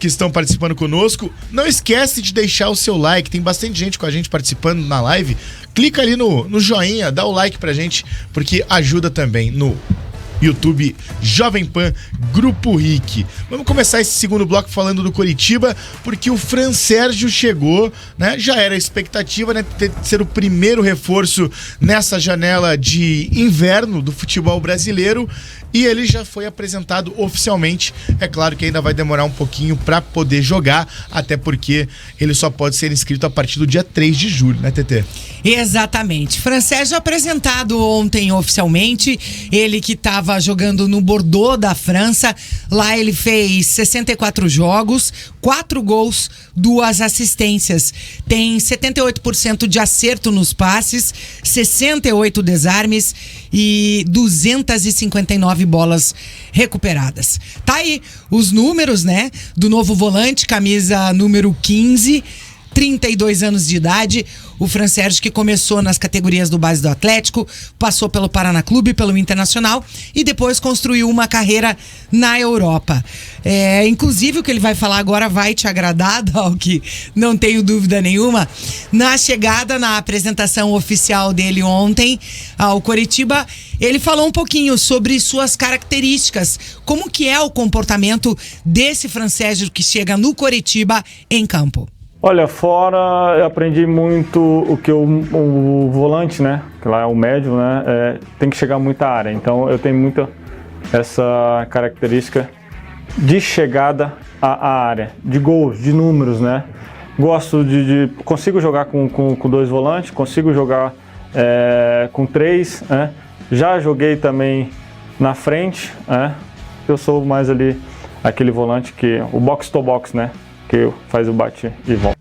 que estão participando conosco. Não esquece de deixar o seu like, tem bastante gente com a gente participando na live. Clica ali no joinha, dá o like pra gente, porque ajuda também no YouTube Jovem Pan Grupo RIC. Vamos começar esse segundo bloco falando do Coritiba, porque o Fran Sérgio chegou, né? Já era a expectativa, né, de ser o primeiro reforço nessa janela de inverno do futebol brasileiro, e ele já foi apresentado oficialmente. É claro que ainda vai demorar um pouquinho para poder jogar, até porque ele só pode ser inscrito a partir do dia 3 de julho, né, TT? Exatamente. Fran Sérgio apresentado ontem oficialmente, ele que estava jogando no Bordeaux da França. Lá ele fez 64 jogos, 4 gols, 2 assistências. Tem 78% de acerto nos passes, 68 desarmes e 259 bolas recuperadas. Tá aí os números, né, do novo volante, camisa número 15, 32 anos de idade. O Fran Sérgio, que começou nas categorias do base do Atlético, passou pelo Paraná Clube, pelo Internacional e depois construiu uma carreira na Europa. Inclusive, o que ele vai falar agora vai te agradar, Dalk, não tenho dúvida nenhuma. Na chegada, na apresentação oficial dele ontem ao Coritiba, ele falou um pouquinho sobre suas características, como que é o comportamento desse Fran Sérgio que chega no Coritiba em campo. Olha, fora eu aprendi muito o que o volante, né, que lá é o médio, né, tem que chegar muita área. Então eu tenho muito essa característica de chegada à área, de gols, de números, né. Gosto consigo jogar com 2 volantes, consigo jogar com 3, né. Já joguei também na frente, né. Eu sou mais ali aquele volante que o box to box, né, que faz o bate e volta.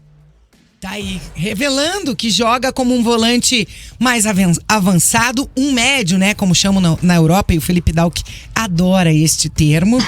Tá aí, revelando que joga como um volante mais avançado, um médio, né, como chamam na Europa, e o Felipe Dalk adora este termo.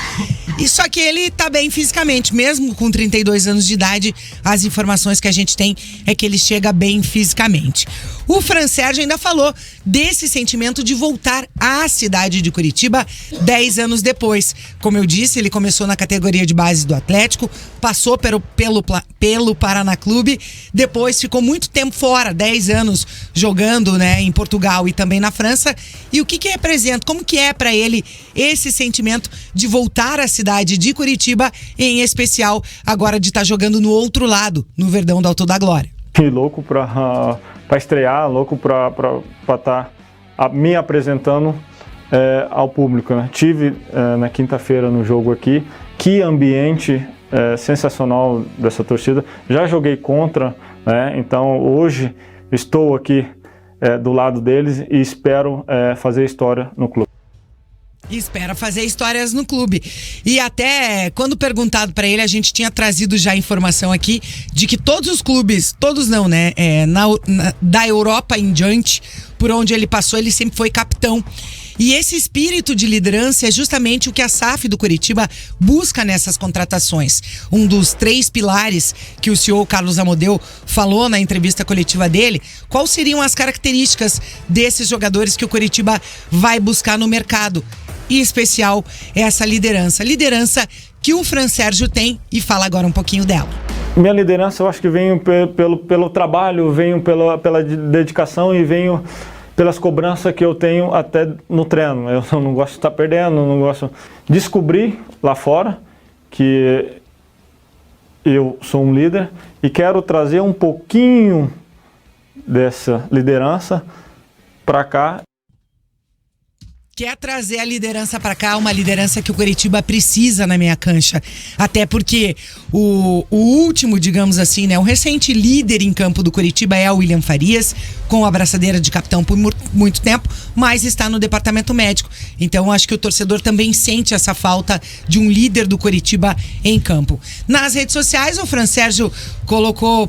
E só que ele tá bem fisicamente, mesmo com 32 anos de idade, as informações que a gente tem é que ele chega bem fisicamente. O Fran Sérgio ainda falou desse sentimento de voltar à cidade de Curitiba 10 anos depois. Como eu disse, ele começou na categoria de base do Atlético, passou pelo Paraná Clube, depois ficou muito tempo fora, 10 anos jogando, né, em Portugal e também na França. E o que representa, como que é para ele esse sentimento de voltar à cidade de Curitiba, em especial agora de estar jogando no outro lado, no Verdão do Alto da Glória? E louco para estrear, louco para estar me apresentando ao público, né? Tive na quinta-feira no jogo aqui, que ambiente sensacional dessa torcida. Já joguei contra, né? Então hoje estou aqui do lado deles e espero fazer história no clube. Espera fazer histórias no clube. E até quando perguntado para ele, a gente tinha trazido já informação aqui de que todos os clubes, todos não, né, da Europa em diante, por onde ele passou, ele sempre foi capitão. E esse espírito de liderança é justamente o que a SAF do Coritiba busca nessas contratações. Um dos 3 pilares que o CEO Carlos Amodeu falou na entrevista coletiva dele, quais seriam as características desses jogadores que o Coritiba vai buscar no mercado? Em especial, essa liderança. Liderança que o Fran Sérgio tem, e fala agora um pouquinho dela. Minha liderança, eu acho que venho pelo trabalho, venho pela dedicação e venho pelas cobranças que eu tenho até no treino. Eu não gosto de estar perdendo, não gosto de descobrir lá fora que eu sou um líder e quero trazer um pouquinho dessa liderança para cá. Quer trazer a liderança para cá, uma liderança que o Coritiba precisa na minha cancha. Até porque o último, digamos assim, né, o recente líder em campo do Coritiba é o William Farias, com a braçadeira de capitão por muito tempo, mas está no departamento médico. Então acho que o torcedor também sente essa falta de um líder do Coritiba em campo. Nas redes sociais, o Fran Sérgio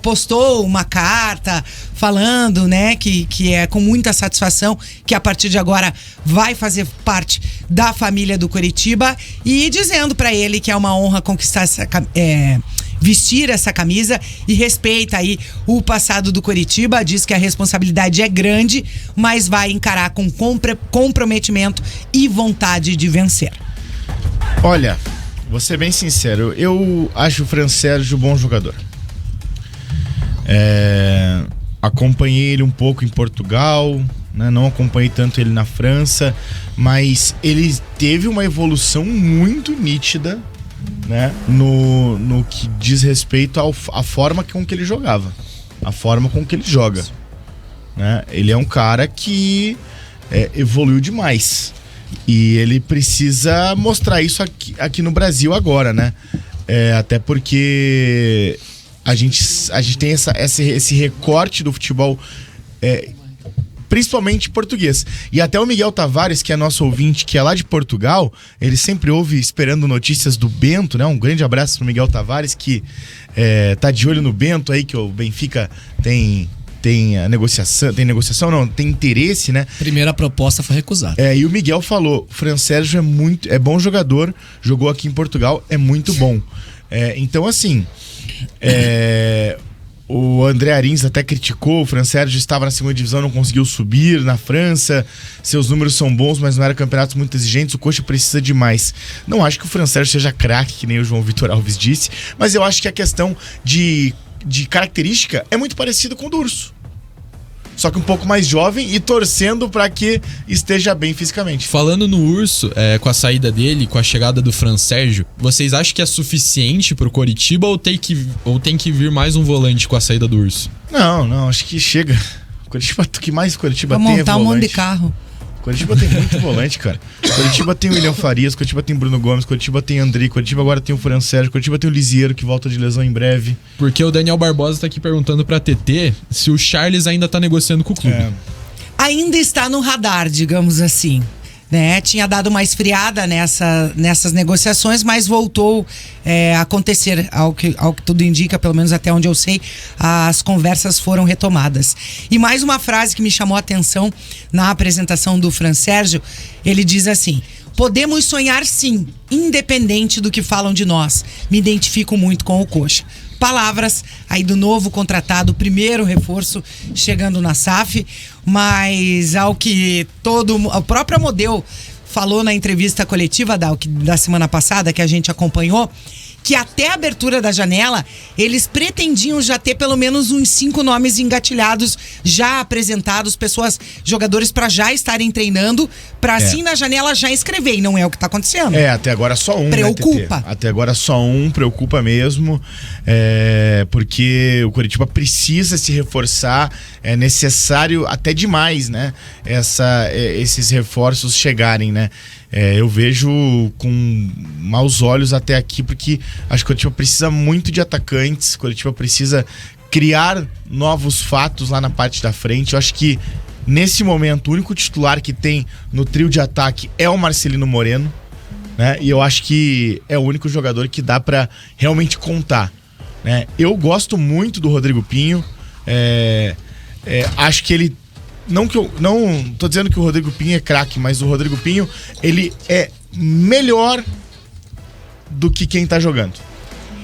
postou uma carta falando, né, que é com muita satisfação que a partir de agora vai fazer parte da família do Coritiba, e dizendo para ele que é uma honra conquistar vestir essa camisa, e respeita aí o passado do Coritiba. Diz que a responsabilidade é grande, mas vai encarar com comprometimento e vontade de vencer. Olha, vou ser bem sincero, eu acho o Fran Sérgio bom jogador. Acompanhei ele um pouco em Portugal, né? Não acompanhei tanto ele na França, mas ele teve uma evolução muito nítida, né? No que diz respeito à forma com que ele jogava, a forma com que ele joga, né? Ele é um cara que evoluiu demais e ele precisa mostrar isso aqui no Brasil agora, né? Até porque a gente tem esse recorte do futebol, principalmente português. E até o Miguel Tavares, que é nosso ouvinte, que é lá de Portugal, ele sempre ouve esperando notícias do Bento, né? Um grande abraço pro Miguel Tavares, que tá de olho no Bento aí, que o Benfica tem negociação, não, tem interesse, né? Primeira proposta foi recusada. E o Miguel falou, o Fran Sérgio é bom jogador, jogou aqui em Portugal, é muito bom. Então, assim, o André Arins até criticou, o Fran Sérgio estava na segunda divisão, não conseguiu subir na França, seus números são bons, mas não eram campeonatos muito exigentes, o Coxa precisa de mais. Não acho que o Fran Sérgio seja craque, que nem o João Vitor Alves disse, mas eu acho que a questão de característica é muito parecida com o do Urso. Só que um pouco mais jovem e torcendo para que esteja bem fisicamente. Falando no Urso, com a saída dele, com a chegada do Fran Sérgio, vocês acham que é suficiente pro Coritiba ou tem que vir mais um volante com a saída do Urso? Não, acho que chega. O que mais o Coritiba tem é volante. Montar um monte de carro. Coritiba tem muito volante, cara. Coritiba tem o William Farias, Coritiba tem o Bruno Gomes, Coritiba tem o André, Coritiba agora tem o Fran Sérgio, Coritiba tem o Lisiero, que volta de lesão em breve. Porque o Daniel Barbosa tá aqui perguntando pra TT se o Charles ainda tá negociando com o clube. Ainda está no radar, digamos assim. Né? Tinha dado uma esfriada nessas negociações, mas voltou a acontecer, ao que tudo indica, pelo menos até onde eu sei, as conversas foram retomadas. E mais uma frase que me chamou a atenção na apresentação do Fran Sérgio, ele diz assim: podemos sonhar sim, independente do que falam de nós. Me identifico muito com o Coxa. Palavras aí do novo contratado, primeiro reforço chegando na SAF, mas ao que o próprio Amodeu falou na entrevista coletiva da semana passada, que a gente acompanhou, que até a abertura da janela, eles pretendiam já ter pelo menos uns 5 nomes engatilhados, já apresentados, jogadores para já estarem treinando, para assim na janela já inscrever, e não é o que tá acontecendo. Até agora só um, preocupa. Né, até agora só um, preocupa mesmo, porque o Coritiba precisa se reforçar, é necessário até demais, né, esses reforços chegarem, né. Eu vejo com maus olhos até aqui, porque acho que o Coritiba precisa muito de atacantes, o Coritiba precisa criar novos fatos lá na parte da frente. Eu acho que nesse momento o único titular que tem no trio de ataque é o Marcelino Moreno, né? E eu acho que é o único jogador que dá pra realmente contar, né? Eu gosto muito do Rodrigo Pinho, acho que ele... Não tô dizendo que o Rodrigo Pinho é craque, mas o Rodrigo Pinho, ele é melhor do que quem tá jogando.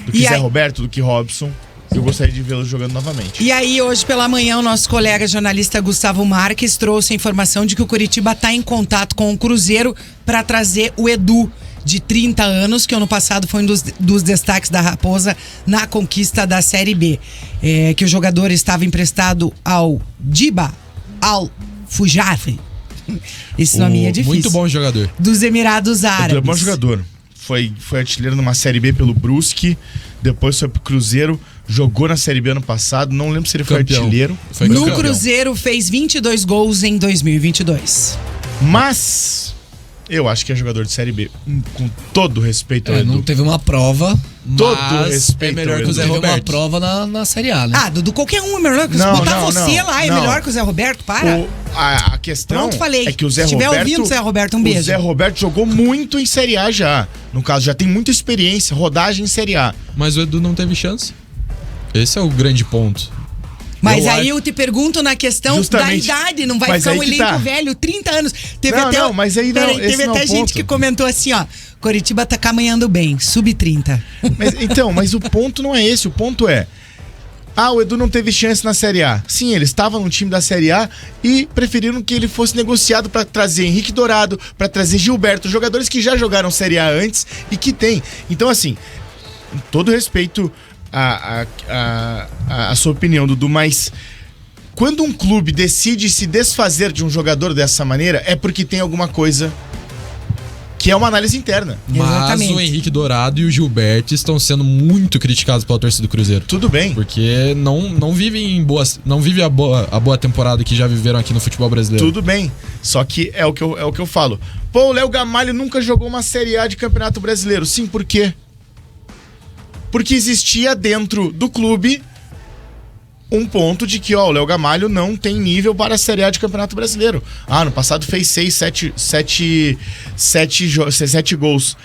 Do que Zé Roberto, do que Robson. Eu gostaria de vê-lo jogando novamente. E aí, hoje pela manhã, o nosso colega jornalista Gustavo Marques trouxe a informação de que o Coritiba tá em contato com o Cruzeiro para trazer o Edu, de 30 anos, que ano passado foi um dos destaques da Raposa na conquista da Série B. Que o jogador estava emprestado ao Diba Al-Fujaf. Esse nome é difícil. Muito bom jogador. Dos Emirados Árabes. É bom jogador. Foi artilheiro numa Série B pelo Brusque, depois foi pro Cruzeiro, jogou na Série B ano passado, não lembro se ele foi artilheiro. No Cruzeiro fez 22 gols em 2022. Mas eu acho que é jogador de Série B, com todo respeito ao Edu. Não teve uma prova, todo respeito. É melhor que o Zé teve Roberto. uma prova na Série A, né? Dudu, qualquer um é melhor que o Zé Roberto. Botar você lá é melhor que o Zé Roberto, para. A questão é que o Zé Roberto... Se estiver ouvindo o Zé Roberto, um beijo. O Zé Roberto jogou muito em Série A já. No caso, já tem muita experiência, rodagem em Série A. Mas o Edu não teve chance. Esse é o grande ponto. Mas eu te pergunto na questão da idade, não vai ficar um elenco velho, 30 anos. Teve até gente que comentou assim, ó, Coritiba tá caminhando bem, sub-30. Mas o ponto não é esse, o ponto é, o Edu não teve chance na Série A. Sim, ele estava no time da Série A e preferiram que ele fosse negociado para trazer Henrique Dourado, para trazer Gilberto, jogadores que já jogaram Série A antes e que tem. Então, assim, com todo respeito à sua opinião, Dudu, mas quando um clube decide se desfazer de um jogador dessa maneira, é porque tem alguma coisa que é uma análise interna. Mas Exatamente. o Henrique Dourado e o Gilberto estão sendo muito criticados pela torcida do Cruzeiro. Tudo bem. Porque não vivem a boa temporada que já viveram aqui no futebol brasileiro. Tudo bem. Só que é o que eu falo. Pô, o Léo Gamalho nunca jogou uma Série A de Campeonato Brasileiro. Sim, por quê? Porque existia dentro do clube um ponto de que, o Léo Gamalho não tem nível para a Série A de Campeonato Brasileiro. No passado fez 7 gols.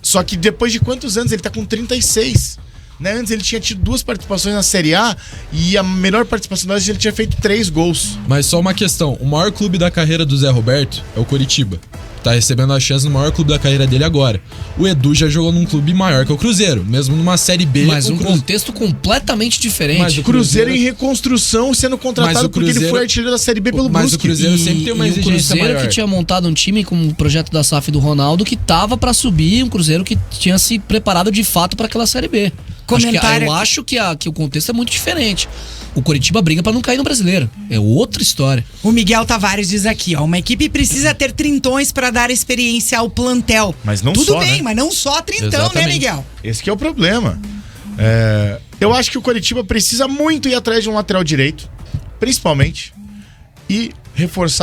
Só que depois de quantos anos? Ele tá com 36. Né? Antes ele tinha tido 2 participações na Série A e a melhor participação dele ele tinha feito 3 gols. Mas só uma questão, o maior clube da carreira do Zé Roberto é o Coritiba. Tá recebendo a chance no maior clube da carreira dele agora. O Edu já jogou num clube maior que o Cruzeiro, mesmo numa Série B. Mas um contexto completamente diferente. Mas o Cruzeiro em reconstrução, sendo contratado porque ele foi artilheiro da Série B pelo Brusque. Mas o Cruzeiro sempre tem uma exigência maior. O Cruzeiro que tinha montado um time com o projeto da SAF do Ronaldo que tava pra subir, um Cruzeiro que tinha se preparado de fato pra aquela Série B. Eu acho que o contexto é muito diferente. O Coritiba briga pra não cair no Brasileiro. É outra história. O Miguel Tavares diz aqui, uma equipe precisa ter trintões pra dar experiência ao plantel. Mas não Tudo só, bem, né? Mas não só trintão, Exatamente. né, Miguel? Esse que é o problema. Eu acho que o Coritiba precisa muito ir atrás de um lateral direito, principalmente, e reforçar